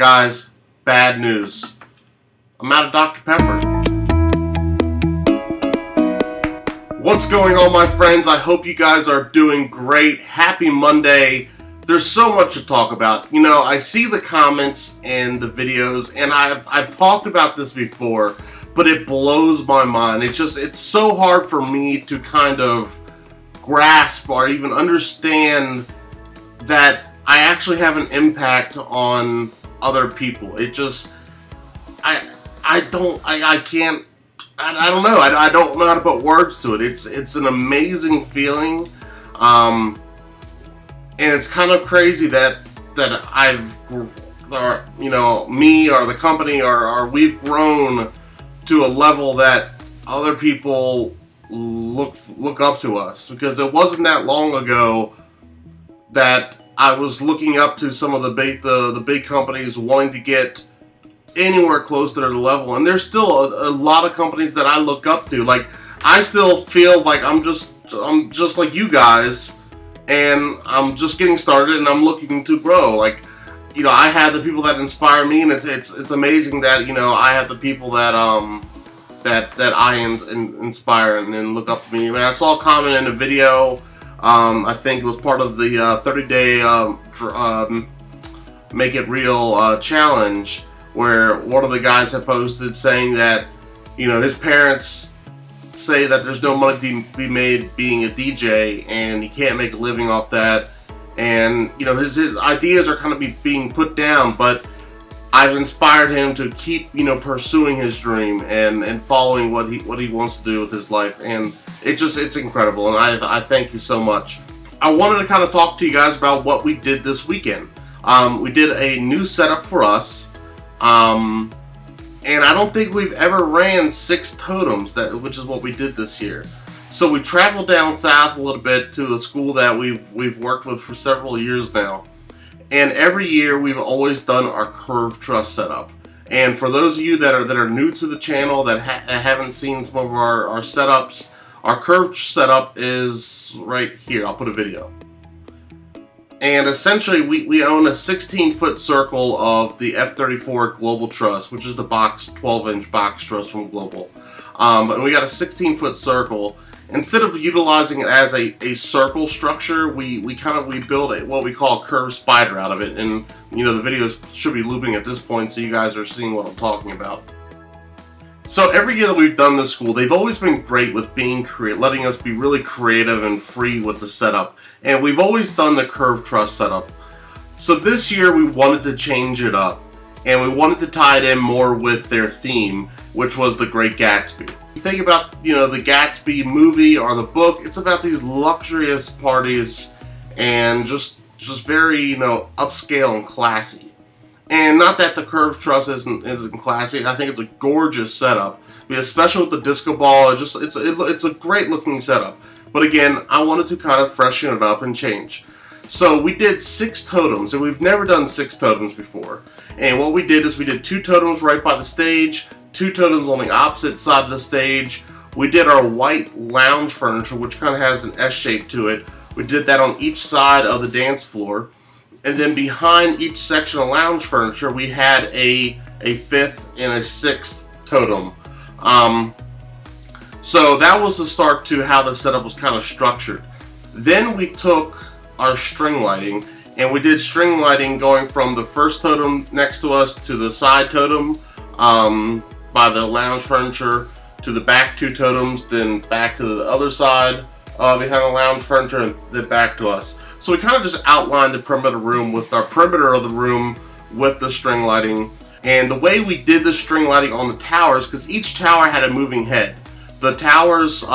Guys, bad news. I'm out of Dr. Pepper. What's going on, my friends? I hope you guys are doing great. Happy Monday. There's so much to talk about. You know, I see the comments and the videos, and I've talked about this before, but it blows my mind. It's so hard for me to kind of grasp or even understand that I actually have an impact on other people. I don't know. I don't know how to put words to it. It's an amazing feeling, and it's kind of crazy that me or the company or we've grown to a level that other people look up to us, because it wasn't that long ago that I was looking up to some of the big companies wanting to get anywhere close to their level, and there's still a lot of companies that I look up to. Like, I still feel like I'm just like you guys, and I'm just getting started, and I'm looking to grow. Like, you know, I have the people that inspire me, and it's amazing that, you know, I have the people that that I inspire and look up to me. I mean, I saw a comment in a video. I think it was part of the 30-day Make It Real challenge, where one of the guys had posted saying that, you know, his parents say that there's no money to be made being a DJ, and he can't make a living off that, and, you know, his ideas are kind of being put down, but I've inspired him to keep, you know, pursuing his dream and following what he wants to do with his life, and it's incredible, and I thank you so much. I wanted to kind of talk to you guys about what we did this weekend. We did a new setup for us, and I don't think we've ever ran 6 totems, which is what we did this year. So we traveled down south a little bit to a school that we've worked with for several years now. And every year we've always done our curved truss setup. And for those of you that are new to the channel, that haven't seen some of our setups, our curved setup is right here. I'll put a video. And essentially we own a 16-foot circle of the F34 Global Truss, which is the 12-inch box truss from Global. But we got a 16-foot circle. Instead of utilizing it as a circle structure, we build what we call a curved spider out of it. And, you know, the videos should be looping at this point, so you guys are seeing what I'm talking about. So every year that we've done this school, they've always been great with letting us be really creative and free with the setup. And we've always done the curved truss setup. So this year we wanted to change it up, and we wanted to tie it in more with their theme, which was The Great Gatsby. You think about, you know, the Gatsby movie or the book, it's about these luxurious parties and just very, you know, upscale and classy. And not that the curved truss isn't classy. I think it's a gorgeous setup, especially with the disco ball. It's a great looking setup. But again, I wanted to kind of freshen it up and change. So we did 6 totems, and we've never done 6 totems before. And what we did is we did 2 totems right by the stage, 2 totems on the opposite side of the stage. We did our white lounge furniture, which kind of has an S shape to it. We did that on each side of the dance floor. And then behind each section of lounge furniture, we had a 5th and a 6th totem. So that was the start to how the setup was kind of structured. Then we took our string lighting, and we did string lighting going from the first totem next to us to the side totem by the lounge furniture, to the back 2 totems, then back to the other side behind the lounge furniture, and then back to us. So we kind of just outlined the perimeter of the room with our perimeter of the room with the string lighting. And the way we did the string lighting on the towers, because each tower had a moving head. The towers in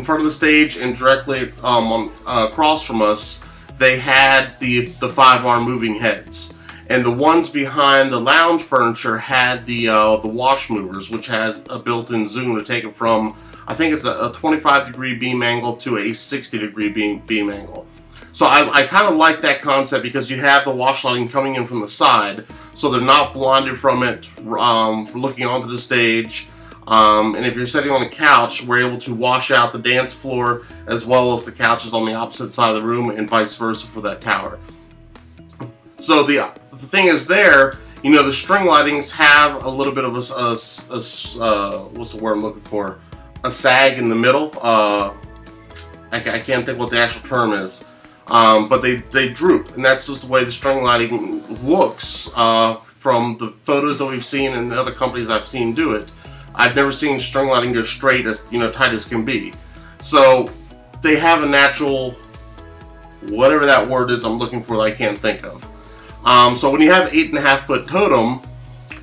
front of the stage and directly across from us, they had the 5-arm moving heads. And the ones behind the lounge furniture had the wash movers, which has a built-in zoom to take it from, I think it's a 25-degree beam angle to a 60-degree beam angle. So I kind of like that concept, because you have the wash lighting coming in from the side, so they're not blinded from it for looking onto the stage. And if you're sitting on a couch, we're able to wash out the dance floor as well as the couches on the opposite side of the room, and vice versa for that tower. So the thing is there, you know, the string lightings have a little bit of a what's the word I'm looking for? A sag in the middle. I can't think what the actual term is. But they droop, and that's just the way the string lighting looks from the photos that we've seen and the other companies I've seen do it. I've never seen string lighting go straight, as you know, tight as can be. So they have a natural, whatever that word is I'm looking for that I can't think of. So when you have 8.5-foot totem,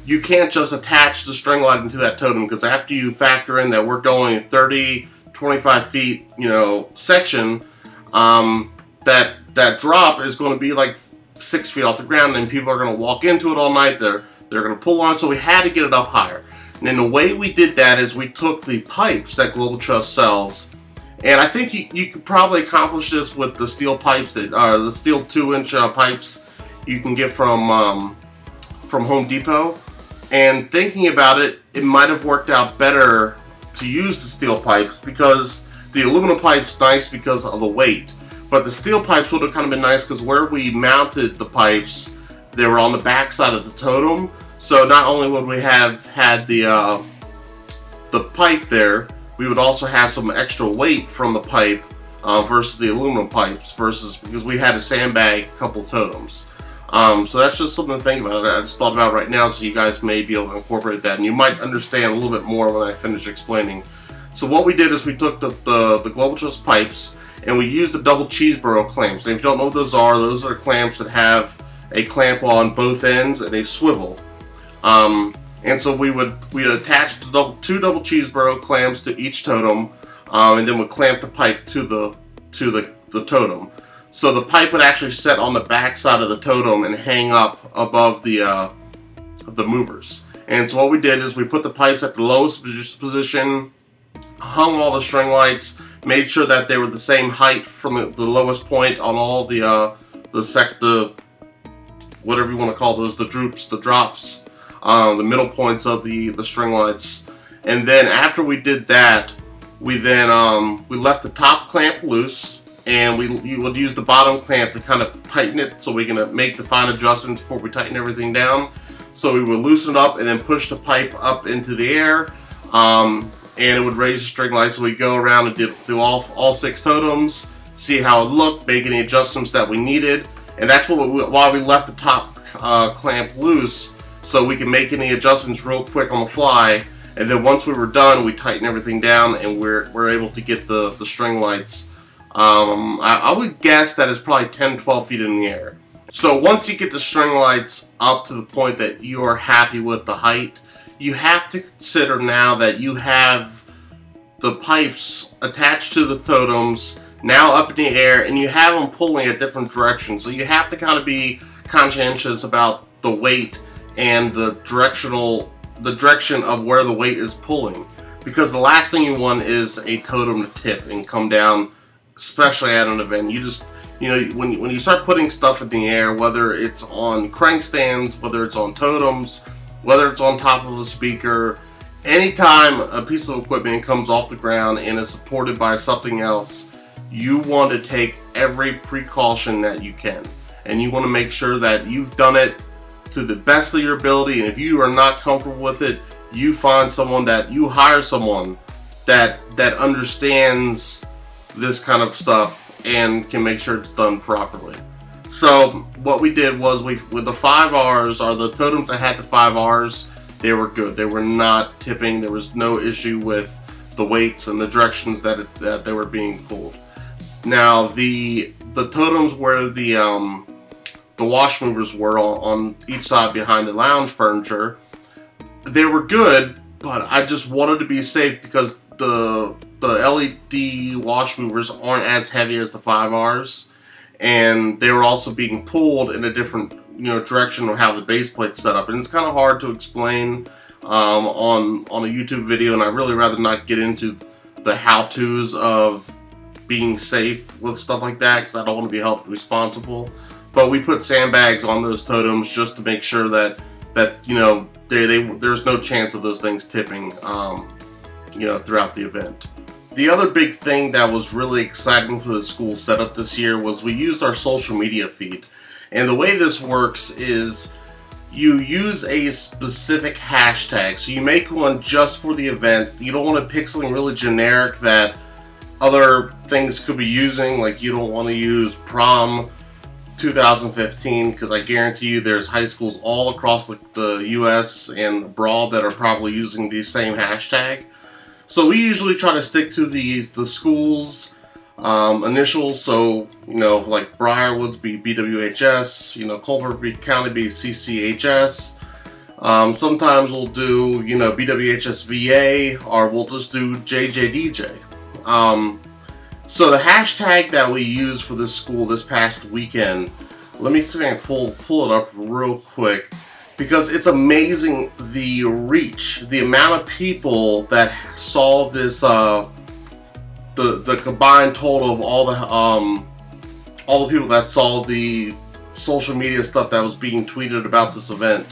you can't just attach the string lighting to that totem, because after you factor in that we're going 30, 25 feet, you know, section, that drop is going to be like 6 feet off the ground, and people are going to walk into it all night. They're going to pull on it, so we had to get it up higher. And then the way we did that is we took the pipes that Global Trust sells, and I think you could probably accomplish this with the steel pipes that are the steel 2-inch pipes you can get from Home Depot. And thinking about it, it might have worked out better to use the steel pipes, because the aluminum pipe's nice because of the weight. But the steel pipes would have kind of been nice because where we mounted the pipes, they were on the back side of the totem. So not only would we have had the pipe there, we would also have some extra weight from the pipe versus the aluminum pipes, because we had to sandbag a couple totems. So that's just something to think about. I just thought about right now, so you guys may be able to incorporate that, and you might understand a little bit more when I finish explaining. So what we did is we took the Global Trust pipes, and we used the double Cheeseboro clamps. And if you don't know what those are clamps that have a clamp on both ends and a swivel. And so we'd attach the two double Cheeseboro clamps to each totem, and then we'd clamp the pipe to the totem. So the pipe would actually set on the back side of the totem and hang up above the movers. And so what we did is we put the pipes at the lowest position, hung all the string lights, made sure that they were the same height from the lowest point on all the whatever you want to call those, the droops, the drops, the middle points of the string lights. And then after we did that, we left the top clamp loose, and you would use the bottom clamp to kind of tighten it, so we can make the fine adjustments before we tighten everything down. So we would loosen it up and then push the pipe up into the air, and it would raise the string lights. So we'd go around and do all 6 totems, see how it looked, make any adjustments that we needed. And that's why we left the top clamp loose, so we can make any adjustments real quick on the fly. And then once we were done, we tighten everything down, and we're able to get the string lights. I would guess that it's probably 10-12 feet in the air. So once you get the string lights up to the point that you are happy with the height, you have to consider now that you have the pipes attached to the totems now up in the air, and you have them pulling at different directions. So you have to kind of be conscientious about the weight and the direction of where the weight is pulling, because the last thing you want is a totem to tip and come down, especially at an event. You know, when you start putting stuff in the air, whether it's on crank stands, whether it's on totems, whether it's on top of a speaker, anytime a piece of equipment comes off the ground and is supported by something else, you want to take every precaution that you can. And you want to make sure that you've done it to the best of your ability, and if you are not comfortable with it, you hire someone that understands this kind of stuff and can make sure it's done properly. So what we did was, with the 5Rs, or the totems that had the 5Rs, they were good. They were not tipping. There was no issue with the weights and the directions that they were being pulled. Now the totems where the wash movers were on each side behind the lounge furniture, they were good, but I just wanted to be safe, because the LED wash movers aren't as heavy as the 5Rs, and they were also being pulled in a different direction of how the base plate's set up, and it's kind of hard to explain on a YouTube video, and I'd really rather not get into the how-tos of being safe with stuff like that, because I don't want to be held responsible. But we put sandbags on those totems just to make sure that there's no chance of those things tipping throughout the event. The other big thing that was really exciting for the school setup this year was we used our social media feed. And the way this works is you use a specific hashtag. So you make one just for the event. You don't want to pick something really generic that other things could be using. Like you don't want to use prom 2015, because I guarantee you there's high schools all across the US and abroad that are probably using the same hashtag. So we usually try to stick to the schools initials. So, you know, like Briarwood's be BWHS, you know, Colbert County be CCHS. Sometimes we'll do, you know, BWHSVA, or we'll just do JJDJ. So the hashtag that we used for this school this past weekend, let me see if I can pull it up real quick, because it's amazing the reach, the amount of people that saw this, the combined total of all the people that saw the social media stuff that was being tweeted about this event.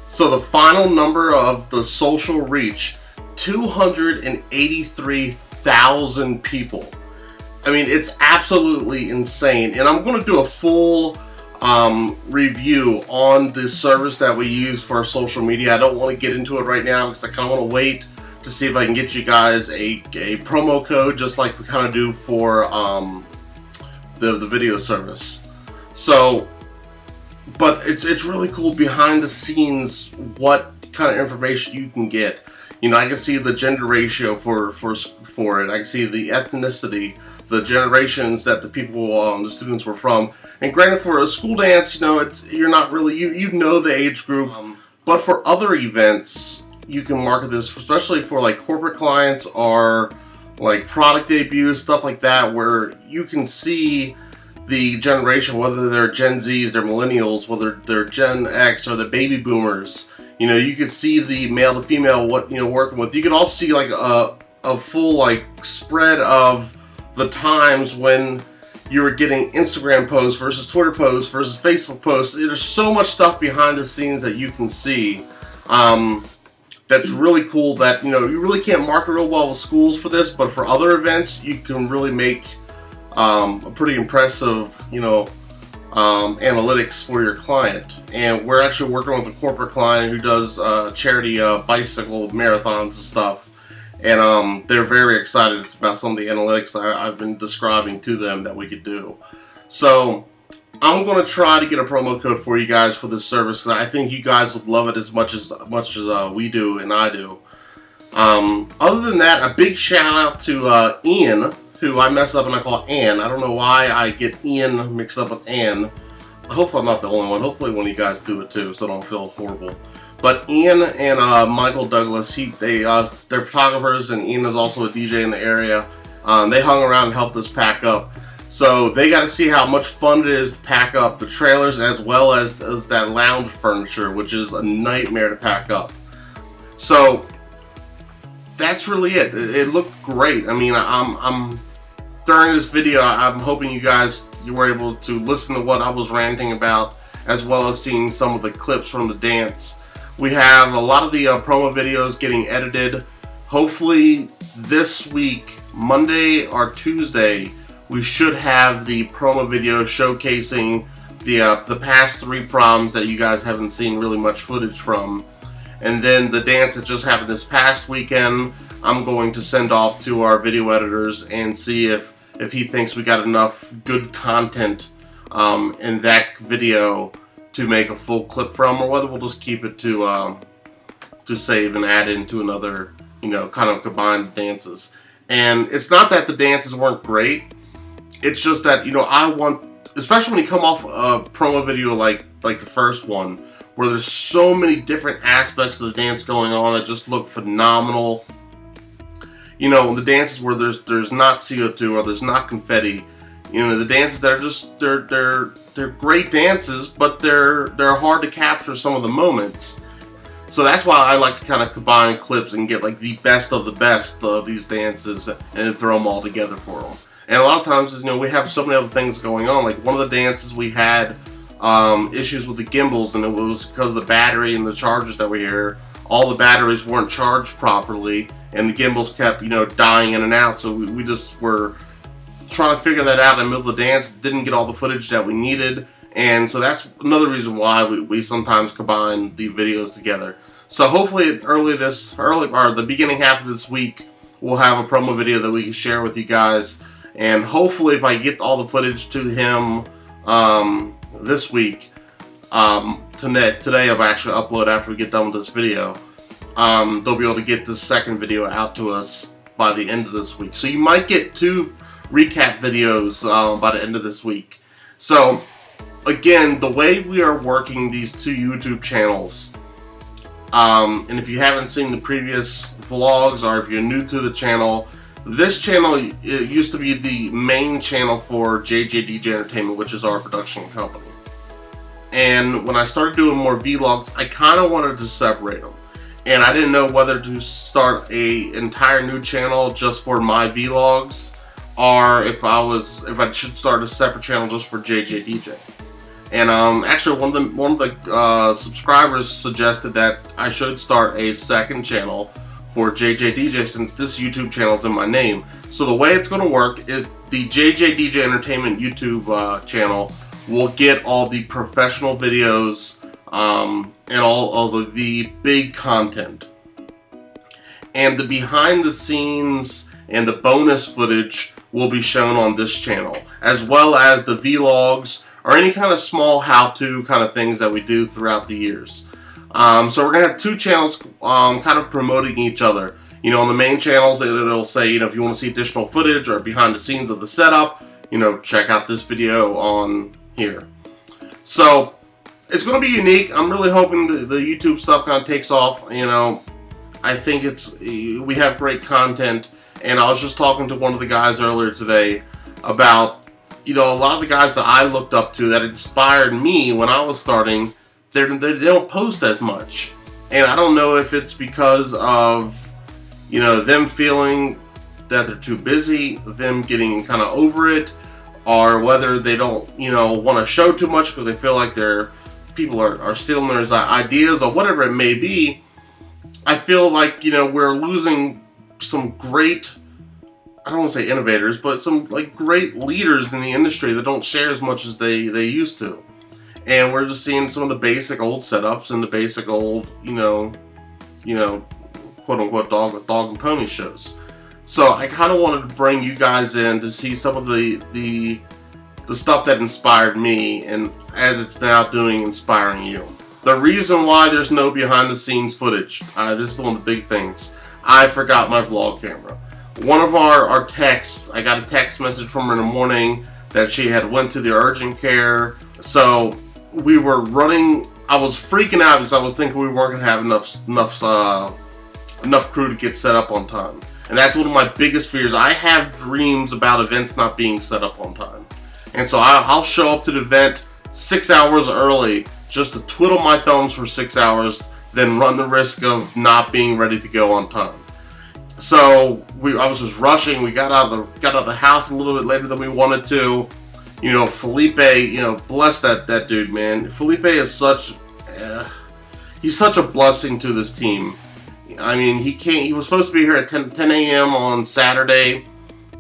So the final number of the social reach, 283,000 people. I mean, it's absolutely insane. And I'm going to do a full review on this service that we use for our social media. I don't want to get into it right now because I kind of want to wait to see if I can get you guys a promo code, just like we kind of do for the video service. So, but it's really cool behind the scenes what kind of information you can get. You know, I can see the gender ratio for it. I can see the ethnicity, the generations that the people, the students were from. And granted, for a school dance, you know, you're not really, you know the age group. But for other events, you can market this, especially for like corporate clients or like product debuts, stuff like that, where you can see the generation, whether they're Gen Zs, they're millennials, whether they're Gen X or the baby boomers. You know, you can see the male to female, what, you know, working with. You can also see like a full like spread of the times when you were getting Instagram posts versus Twitter posts versus Facebook posts. There's so much stuff behind the scenes that you can see. That's really cool. That, you know, you really can't market real well with schools for this, but for other events, you can really make a pretty impressive, you know, analytics for your client. And we're actually working with a corporate client who does charity bicycle marathons and stuff, and they're very excited about some of the analytics I've been describing to them that we could do. So I'm going to try to get a promo code for you guys for this service, because I think you guys would love it as much as we do and I do. Other than that, a big shout out to Ian, who I messed up and I call Ann. I don't know why I get Ian mixed up with Ann. Hopefully I'm not the only one. Hopefully one of you guys do it too, so don't feel horrible. But Ian and Michael Douglas, they're photographers, and Ian is also a DJ in the area. They hung around and helped us pack up. So they got to see how much fun it is to pack up the trailers as well as that lounge furniture, which is a nightmare to pack up. So that's really it. It looked great. I mean, I'm during this video, I'm hoping you were able to listen to what I was ranting about, as well as seeing some of the clips from the dance. We have a lot of the promo videos getting edited. Hopefully this week, Monday or Tuesday, we should have the promo video showcasing the past 3 proms that you guys haven't seen really much footage from. And then the dance that just happened this past weekend, I'm going to send off to our video editors and see if he thinks we got enough good content in that video to make a full clip from, or whether we'll just keep it to save and add into another, you know, kind of combined dances. And it's not that the dances weren't great. It's just that, you know, I want, especially when you come off a promo video like the first one, where there's so many different aspects of the dance going on that just look phenomenal. You know, the dances where there's not CO2 or there's not confetti. You know, the dances that are just they're great dances, but they're hard to capture some of the moments. So that's why I like to kind of combine clips and get like the best of the best of these dances and throw them all together for them. And a lot of times, you know, we have so many other things going on. Like one of the dances we had issues with the gimbals, and it was because of the battery and the chargers that were here. All the batteries weren't charged properly, and the gimbals kept, you know, dying in and out. So we just were trying to figure that out in the middle of the dance. Didn't get all the footage that we needed, And so that's another reason why we sometimes combine the videos together. So hopefully the beginning half of this week, we'll have a promo video that we can share with you guys. And hopefully if I get all the footage to him this week, today I'll actually upload after we get done with this video, they'll be able to get this second video out to us by the end of this week. So you might get 2 recap videos by the end of this week. So again, the way we are working these 2 YouTube channels, and if you haven't seen the previous vlogs, or if you're new to the channel, this channel, it used to be the main channel for JJDJ Entertainment, which is our production company. And when I started doing more vlogs, I kind of wanted to separate them. And I didn't know whether to start an entire new channel just for my vlogs, or if I should start a separate channel just for JJDJ. And actually, one of the subscribers suggested that I should start a second channel for JJDJ, since this YouTube channel is in my name. So the way it's going to work is the JJDJ Entertainment YouTube channel will get all the professional videos and all the big content. And the behind the scenes and the bonus footage will be shown on this channel, as well as the vlogs or any kind of small how-to kind of things that we do throughout the years. So we're going to have 2 channels kind of promoting each other. You know, on the main channels, it'll say, you know, if you want to see additional footage or behind the scenes of the setup, you know, check out this video on here. So it's going to be unique. I'm really hoping the YouTube stuff kind of takes off. You know, I think we have great content. And I was just talking to one of the guys earlier today about, you know, a lot of the guys that I looked up to that inspired me when I was starting, they don't post as much. And I don't know if it's because of, you know, them feeling that they're too busy, them getting kind of over it, or whether they don't, you know, want to show too much because they feel like people are stealing their ideas, or whatever it may be. I feel like, you know, we're losing some great, I don't want to say innovators, but some like great leaders in the industry that don't share as much as they used to. And we're just seeing some of the basic old setups and the basic old, you know, quote unquote dog and pony shows. So I kind of wanted to bring you guys in to see some of the stuff that inspired me, and as it's now doing, inspiring you. The reason why there's no behind the scenes footage, this is one of the big things. I forgot my vlog camera. One of our texts, I got a text message from her in the morning that she had went to the urgent care. So we were running, I was freaking out because I was thinking we weren't going to have enough crew to get set up on time. And that's one of my biggest fears. I have dreams about events not being set up on time. And so I'll show up to the event 6 hours early just to twiddle my thumbs for 6 hours, then run the risk of not being ready to go on time. So I was just rushing. We got out of the house a little bit later than we wanted to. You know, Felipe, you know, bless that dude, man. Felipe is he's such a blessing to this team. I mean, he was supposed to be here at 10 a.m. on Saturday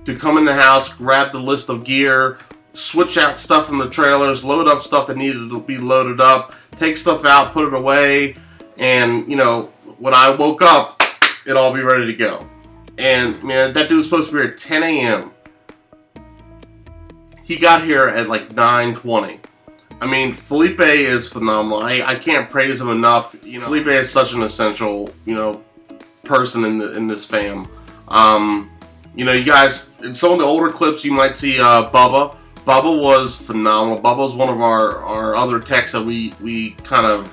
to come in the house, grab the list of gear, switch out stuff from the trailers, load up stuff that needed to be loaded up, take stuff out, put it away, and, you know, when I woke up, it'd all be ready to go. And, man, that dude was supposed to be here at 10 a.m. He got here at like 9:20. I mean, Felipe is phenomenal. I can't praise him enough. You know, Felipe is such an essential, you know, person in this fam. You know, you guys, in some of the older clips, you might see Bubba. Bubba was phenomenal. Bubba was one of our other techs that we kind of,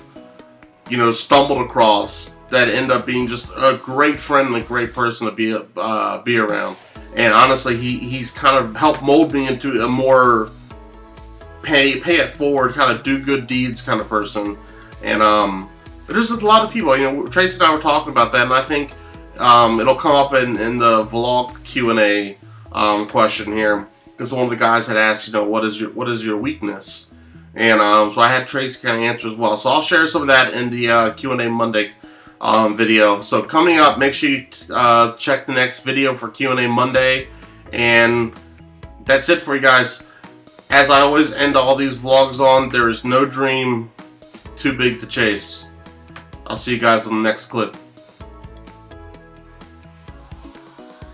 you know, stumbled across that ended up being just a great friend and a great person to be around. And honestly, he's kind of helped mold me into a more pay it forward, kind of do good deeds kind of person. And there's just a lot of people, you know, Tracy and I were talking about that, and I think it'll come up in the vlog Q&A question here, because one of the guys had asked, you know, what is your weakness? And so I had Tracy kind of answer as well. So I'll share some of that in the Q&A Monday video. So coming up, make sure you check the next video for Q&A Monday. And that's it for you guys. as I always end all these vlogs on, there is no dream too big to chase. I'll see you guys on the next clip.